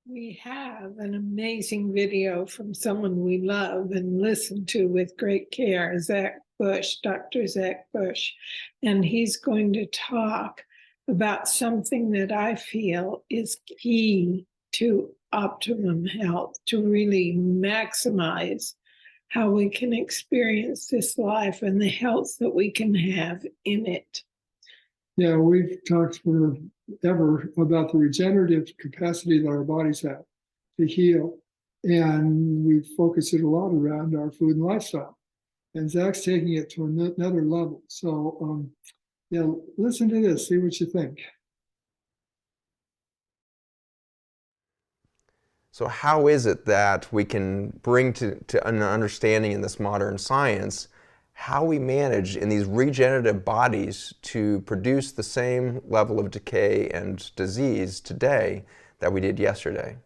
We have an amazing video from someone we love and listen to with great care, Zach Bush, Dr. Zach Bush. And he's going to talk about something that I feel is key to optimum health, to really maximize how we can experience this life and the health that we can have in it. Yeah, we've talked forever about the regenerative capacity that our bodies have to heal. And we focus it a lot around our food and lifestyle. And Zach's taking it to another level. So, yeah, listen to this, see what you think. So how is it that we can bring to an understanding in this modern science how we manage in these regenerative bodies to produce the same level of decay and disease today that we did yesterday?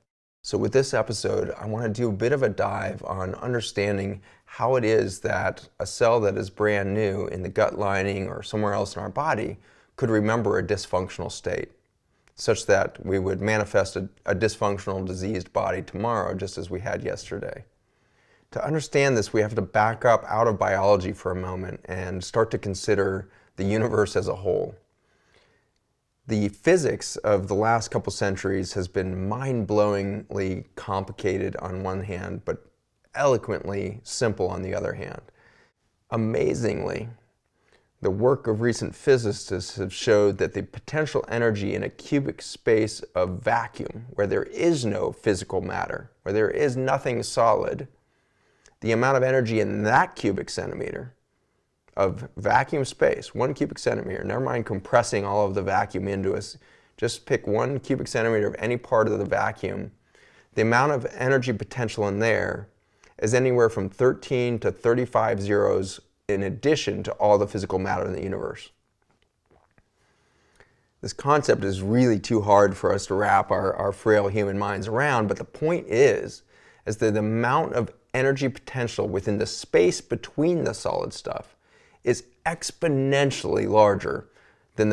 So with this episode, I want to do a bit of a dive on understanding how it is that a cell that is brand new in the gut lining or somewhere else in our body could remember a dysfunctional state, such that we would manifest a dysfunctional, diseased body tomorrow, just as we had yesterday. To understand this, we have to back up out of biology for a moment and start to consider the universe as a whole. The physics of the last couple centuries has been mind-blowingly complicated on one hand, but eloquently simple on the other hand. Amazingly, the work of recent physicists have showed that the potential energy in a cubic space of vacuum, where there is no physical matter, where there is nothing solid, the amount of energy in that cubic centimeter of vacuum space, 1 cubic centimeter, never mind compressing all of the vacuum into us, just pick 1 cubic centimeter of any part of the vacuum, the amount of energy potential in there is anywhere from 13 to 35 zeros in addition to all the physical matter in the universe. This concept is really too hard for us to wrap our frail human minds around, but the point is that the amount of energy potential within the space between the solid stuff is exponentially larger than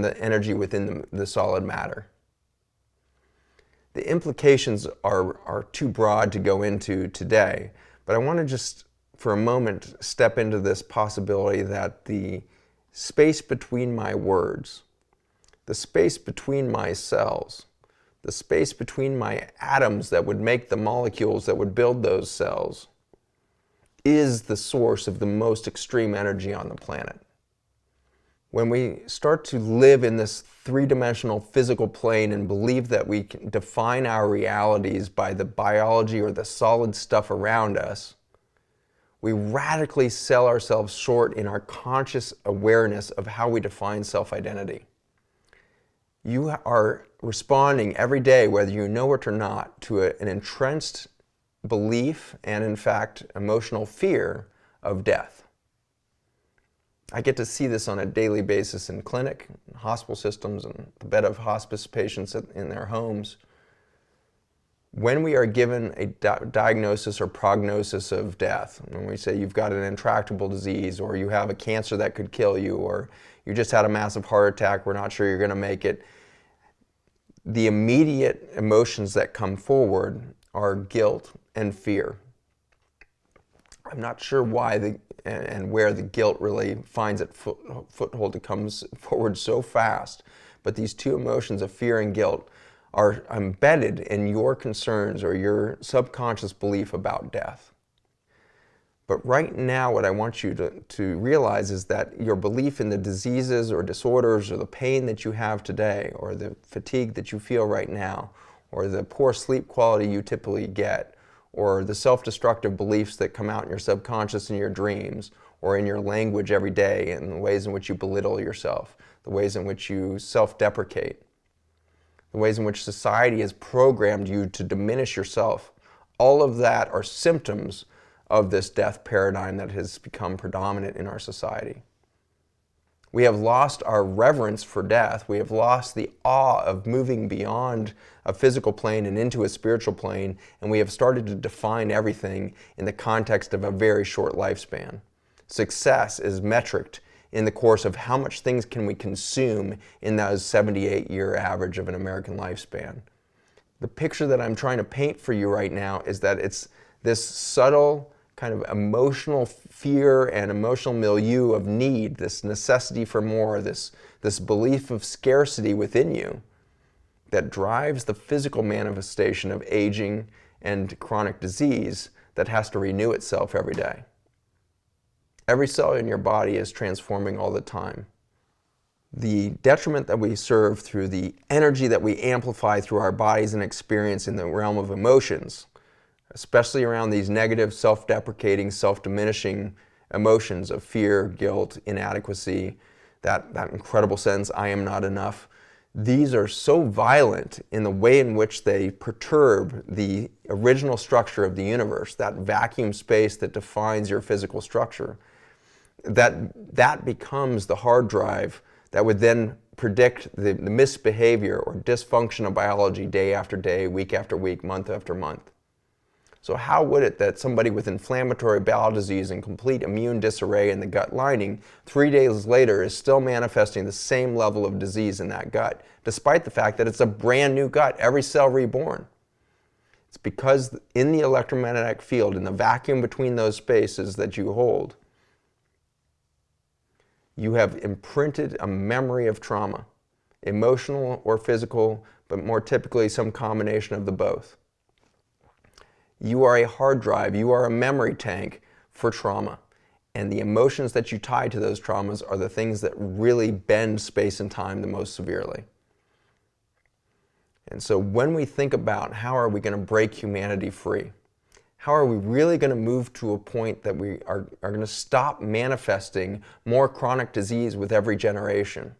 the energy within the solid matter. The implications are too broad to go into today, but I want to just for a moment step into this possibility that the space between my words, the space between my cells, the space between my atoms that would make the molecules that would build those cells, is the source of the most extreme energy on the planet. When we start to live in this three-dimensional physical plane and believe that we can define our realities by the biology or the solid stuff around us, we radically sell ourselves short in our conscious awareness of how we define self-identity. You are responding every day, whether you know it or not, to an entrenched belief and, in fact, emotional fear of death. I get to see this on a daily basis in clinic, hospital systems, and the bed of hospice patients in their homes. When we are given a diagnosis or prognosis of death, when we say you've got an intractable disease, or you have a cancer that could kill you, or you just had a massive heart attack, we're not sure you're going to make it, the immediate emotions that come forward are guilt and fear. I'm not sure why and where the guilt really finds its foothold. It comes forward so fast, but these two emotions of fear and guilt are embedded in your concerns or your subconscious belief about death. But right now, what I want you to realize is that your belief in the diseases or disorders or the pain that you have today, or the fatigue that you feel right now, or the poor sleep quality you typically get, or the self-destructive beliefs that come out in your subconscious in your dreams, or in your language every day, and the ways in which you belittle yourself, the ways in which you self-deprecate, the ways in which society has programmed you to diminish yourself, all of that are symptoms of this death paradigm that has become predominant in our society. We have lost our reverence for death. We have lost the awe of moving beyond a physical plane and into a spiritual plane, and we have started to define everything in the context of a very short lifespan. Success is metriced in the course of how much things can we consume in that 78-year average of an American lifespan. The picture that I'm trying to paint for you right now is that it's this subtle kind of emotional fear and emotional milieu of need, this necessity for more, this belief of scarcity within you that drives the physical manifestation of aging and chronic disease that has to renew itself every day. Every cell in your body is transforming all the time. The detriment that we serve through the energy that we amplify through our bodies and experience in the realm of emotions, especially around these negative, self-deprecating, self-diminishing emotions of fear, guilt, inadequacy, that incredible sense, I am not enough. These are so violent in the way in which they perturb the original structure of the universe, that vacuum space that defines your physical structure, that becomes the hard drive that would then predict the misbehavior or dysfunction of biology day after day, week after week, month after month. So how would it that somebody with inflammatory bowel disease and complete immune disarray in the gut lining 3 days later is still manifesting the same level of disease in that gut, despite the fact that it's a brand new gut, every cell reborn? It's because in the electromagnetic field, in the vacuum between those spaces that you hold, you have imprinted a memory of trauma, emotional or physical, but more typically some combination of the both. You are a hard drive, you are a memory tank for trauma. And the emotions that you tie to those traumas are the things that really bend space and time the most severely. And so when we think about how are we going to break humanity free, how are we really going to move to a point that we are going to stop manifesting more chronic disease with every generation?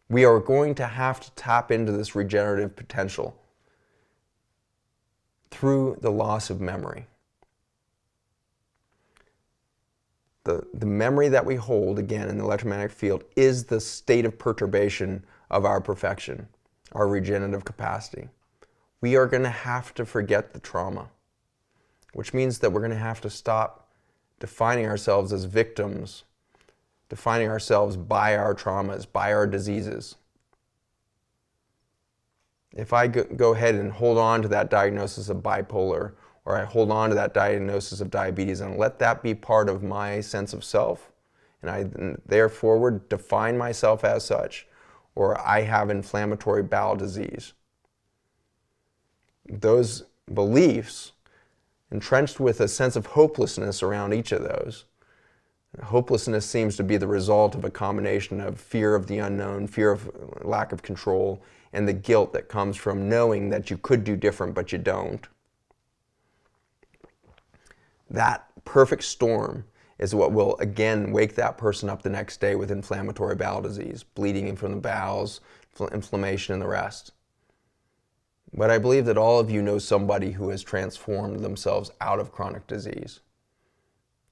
We are going to have to tap into this regenerative potential through the loss of memory. The memory that we hold, again, in the electromagnetic field is the state of perturbation of our perfection, our regenerative capacity. We are going to have to forget the trauma, which means that we're going to have to stop defining ourselves as victims, defining ourselves by our traumas, by our diseases. If I go ahead and hold on to that diagnosis of bipolar, or I hold on to that diagnosis of diabetes and let that be part of my sense of self, and I therefore define myself as such, or I have inflammatory bowel disease, those beliefs, entrenched with a sense of hopelessness around each of those. Hopelessness seems to be the result of a combination of fear of the unknown, fear of lack of control, and the guilt that comes from knowing that you could do different but you don't. That perfect storm is what will again wake that person up the next day with inflammatory bowel disease, bleeding from the bowels, inflammation, and the rest. But I believe that all of you know somebody who has transformed themselves out of chronic disease.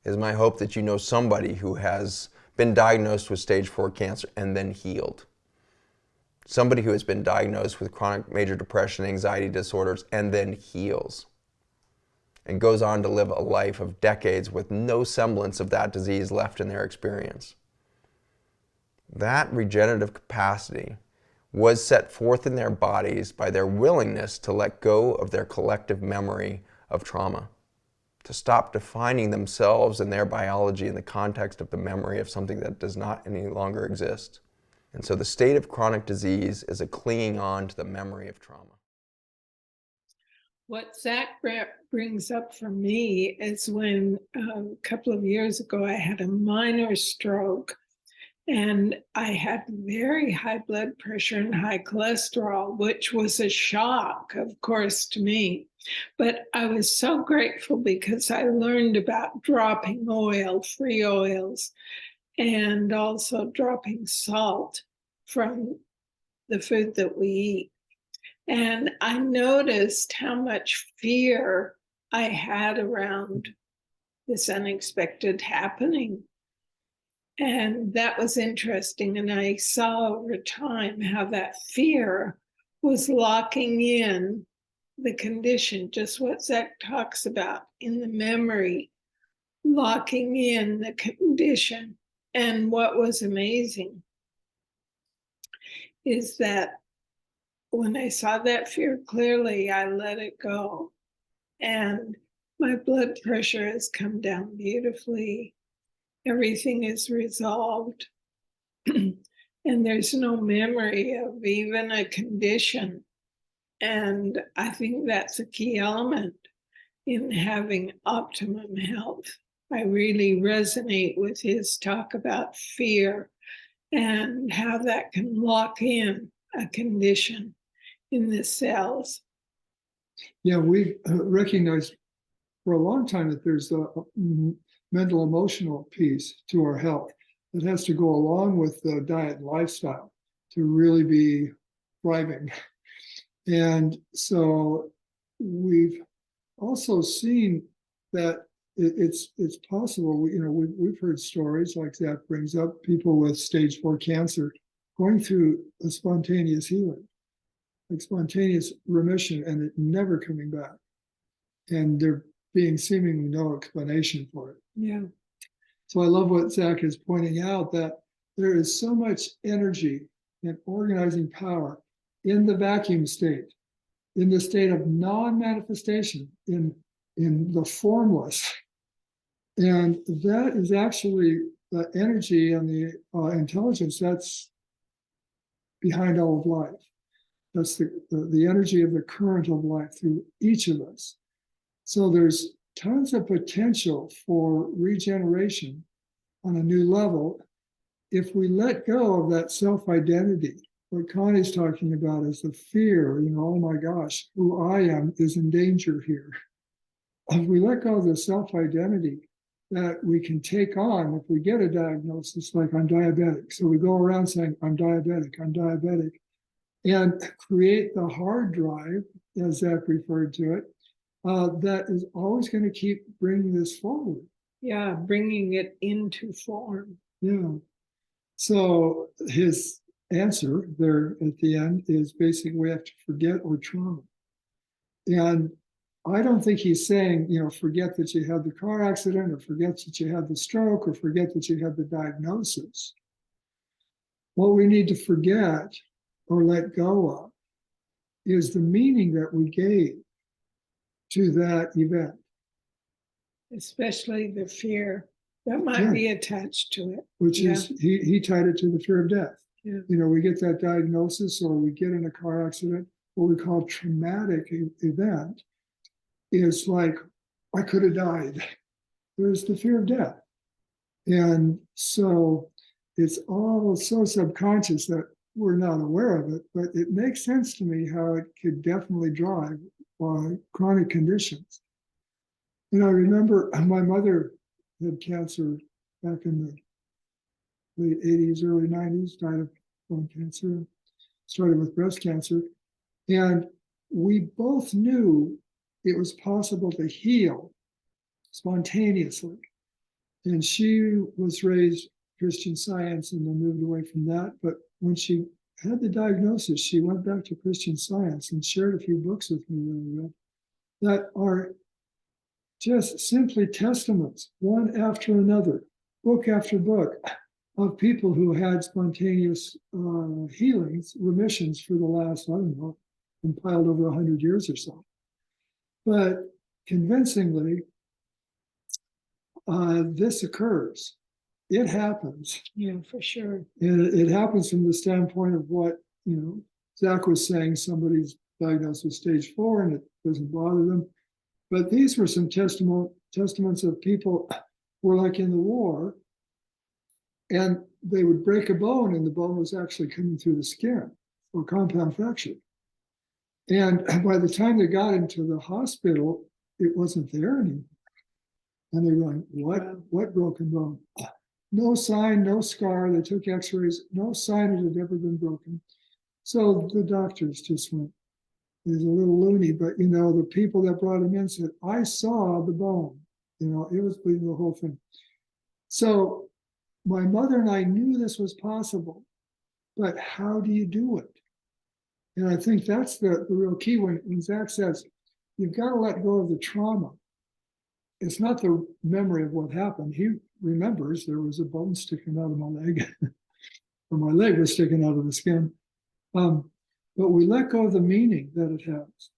It is my hope that you know somebody who has been diagnosed with stage 4 cancer and then healed. Somebody who has been diagnosed with chronic major depression, anxiety disorders, and then heals. And goes on to live a life of decades with no semblance of that disease left in their experience. That regenerative capacity was set forth in their bodies by their willingness to let go of their collective memory of trauma, to stop defining themselves and their biology in the context of the memory of something that does not any longer exist. And so the state of chronic disease is a clinging on to the memory of trauma. What Zach brings up for me is when a couple of years ago I had a minor stroke and I had very high blood pressure and high cholesterol, which was a shock, of course, to me. But I was so grateful because I learned about dropping oil, free oils, and also dropping salt from the food that we eat. And I noticed how much fear I had around this unexpected happening. And that was interesting. And I saw over time how that fear was locking in the condition, just what Zach talks about in the memory, locking in the condition. And what was amazing is that when I saw that fear clearly, I let it go. And my blood pressure has come down beautifully. Everything is resolved. And there's no memory of even a condition. And I think that's a key element in having optimum health. I really resonate with his talk about fear and how that can lock in a condition in the cells. Yeah, we've recognized for a long time that there's a mental emotional piece to our health that has to go along with the diet and lifestyle to really be thriving. And so we've also seen that it's possible. We've heard stories like Zach brings up, people with stage 4 cancer going through a spontaneous healing, like spontaneous remission, and it never coming back, and there being seemingly no explanation for it. Yeah. So I love what Zach is pointing out, that there is so much energy and organizing power in the vacuum state, in the state of non-manifestation, in the formless. And that is actually the energy and the intelligence that's behind all of life. That's the energy of the current of life through each of us. So there's tons of potential for regeneration on a new level if we let go of that self-identity. What Connie's talking about is the fear, oh my gosh, who I am is in danger here. If we let go of the self-identity that we can take on if we get a diagnosis like I'm diabetic. So we go around saying, I'm diabetic, and create the hard drive, as Zach referred to it, that is always going to keep bringing this forward. Yeah, bringing it into form. Yeah. So his answer there at the end is basically we have to forget our trauma. And I don't think he's saying, forget that you had the car accident, or forget that you had the stroke, or forget that you had the diagnosis. What we need to forget or let go of is the meaning that we gave to that event. Especially the fear that might be attached to it. Which is, he tied it to the fear of death. Yeah. We get that diagnosis, or we get in a car accident, what we call traumatic event, is like, I could have died. There's the fear of death. And so it's all so subconscious that we're not aware of it, but it makes sense to me how it could definitely drive chronic conditions. I remember my mother had cancer back in the late 80s, early 90s, died of bone cancer, started with breast cancer. And we both knew it was possible to heal spontaneously. And she was raised Christian Science and then moved away from that. But when she had the diagnosis, she went back to Christian Science and shared a few books with me that are just simply testaments, one after another, book after book, of people who had spontaneous healings, remissions for the last, compiled over 100 years or so. But convincingly, this occurs. It happens. Yeah, for sure. And it happens from the standpoint of what, Zach was saying, somebody's diagnosed with stage 4 and it doesn't bother them. But these were some testaments of people who were like in the war, and they would break a bone and the bone was actually coming through the skin, or compound fracture. And by the time they got into the hospital, it wasn't there anymore. And they were like, what broken bone? No sign, no scar. They took x-rays, no sign it had ever been broken. So the doctors just went, he's a little loony, but the people that brought him in said, I saw the bone. It was bleeding, the whole thing. So my mother and I knew this was possible, but how do you do it? And I think that's the real key when Zach says, you've got to let go of the trauma. It's not the memory of what happened. He remembers there was a bone sticking out of my leg, or my leg was sticking out of the skin. but we let go of the meaning that it has.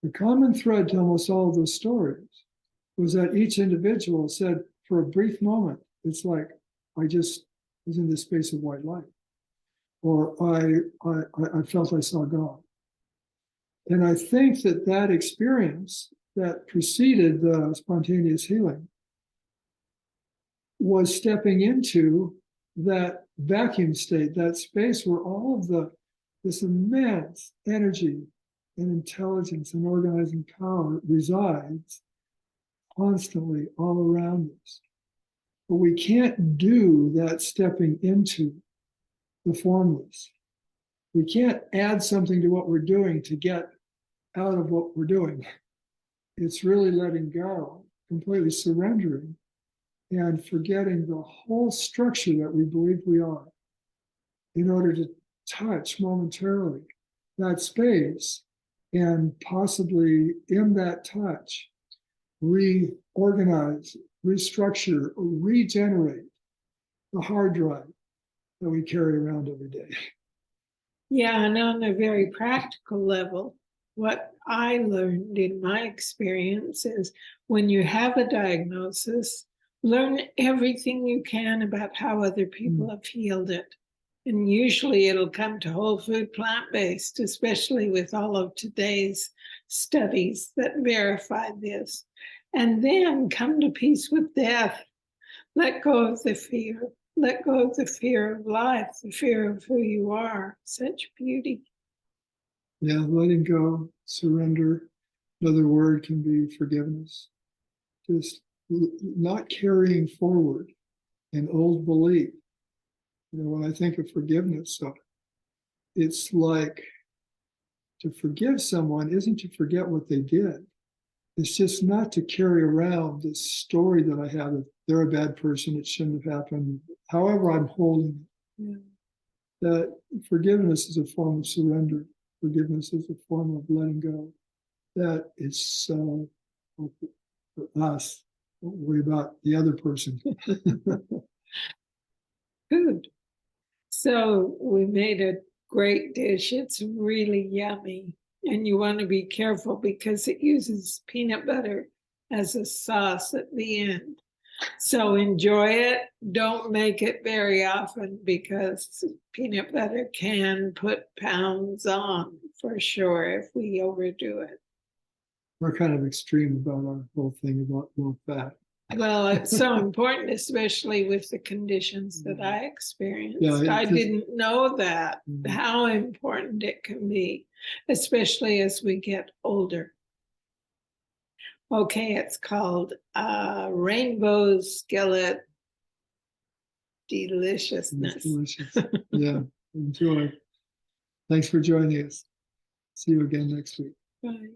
The common thread to almost all of those stories was that each individual said, for a brief moment, it's like, I just was in this space of white light, or I felt I saw God. And I think that that experience that preceded the spontaneous healing was stepping into that vacuum state, that space where all of this immense energy and intelligence and organizing power resides constantly all around us. But we can't do that stepping into the formless. We can't add something to what we're doing to get out of what we're doing. It's really letting go, completely surrendering, and forgetting the whole structure that we believe we are in order to touch momentarily that space and possibly in that touch reorganize, restructure, regenerate the hard drive that we carry around every day. Yeah, and on a very practical level, what I learned in my experience is when you have a diagnosis, learn everything you can about how other people have healed it. And usually it'll come to whole food, plant-based, especially with all of today's studies that verify this. And then come to peace with death. Let go of the fear. Let go of the fear of life, the fear of who you are. Such beauty. Yeah, letting go, surrender. Another word can be forgiveness. Just not carrying forward an old belief. You know, when I think of forgiveness, it's like to forgive someone isn't to forget what they did. It's just not to carry around this story that I have that they're a bad person, it shouldn't have happened. However, I'm holding it. Yeah. That forgiveness is a form of surrender. Forgiveness is a form of letting go. That is so for us. Don't worry about the other person. Good. So we made a great dish. It's really yummy. And you want to be careful because it uses peanut butter as a sauce at the end. So enjoy it. Don't make it very often because peanut butter can put pounds on for sure if we overdo it. We're kind of extreme about our whole thing about low fat. Well, it's so important, especially with the conditions that I experienced. I didn't know that, how important it can be, especially as we get older. Okay, it's called Rainbow Skillet Deliciousness. Delicious. Yeah, enjoy. Thanks for joining us. See you again next week. Bye.